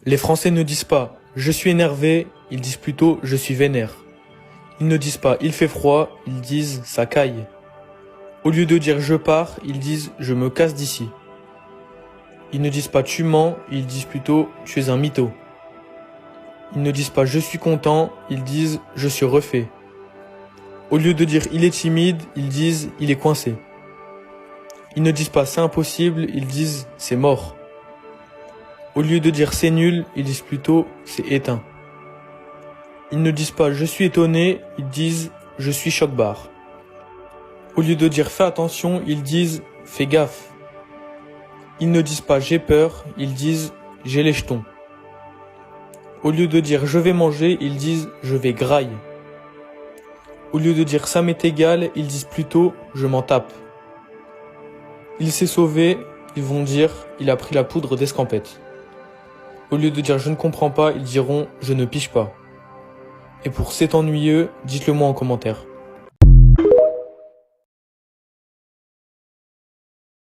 Les Français ne disent pas « je suis énervé », ils disent plutôt « je suis vénère ». Ils ne disent pas « il fait froid », ils disent « ça caille ». Au lieu de dire « je pars », ils disent « je me casse d'ici ». Ils ne disent pas « tu mens », ils disent plutôt « tu es un mytho ». Ils ne disent pas « je suis content », ils disent « je suis refait ». Au lieu de dire « il est timide », ils disent « il est coincé ». Ils ne disent pas « c'est impossible », ils disent « c'est mort ». Au lieu de dire « c'est nul », ils disent plutôt « c'est éteint ». Ils ne disent pas « je suis étonné », ils disent « je suis choc-barre ». Au lieu de dire « fais attention », ils disent « fais gaffe ». Ils ne disent pas « j'ai peur », ils disent « j'ai les jetons ». Au lieu de dire « je vais manger », ils disent « je vais graille ». Au lieu de dire « ça m'est égal », ils disent plutôt « je m'en tape ». Il s'est sauvé, ils vont dire « il a pris la poudre d'escampette ». Au lieu de dire « je ne comprends pas », ils diront « je ne pige pas ». Et pour c'est ennuyeux, dites-le moi en commentaire.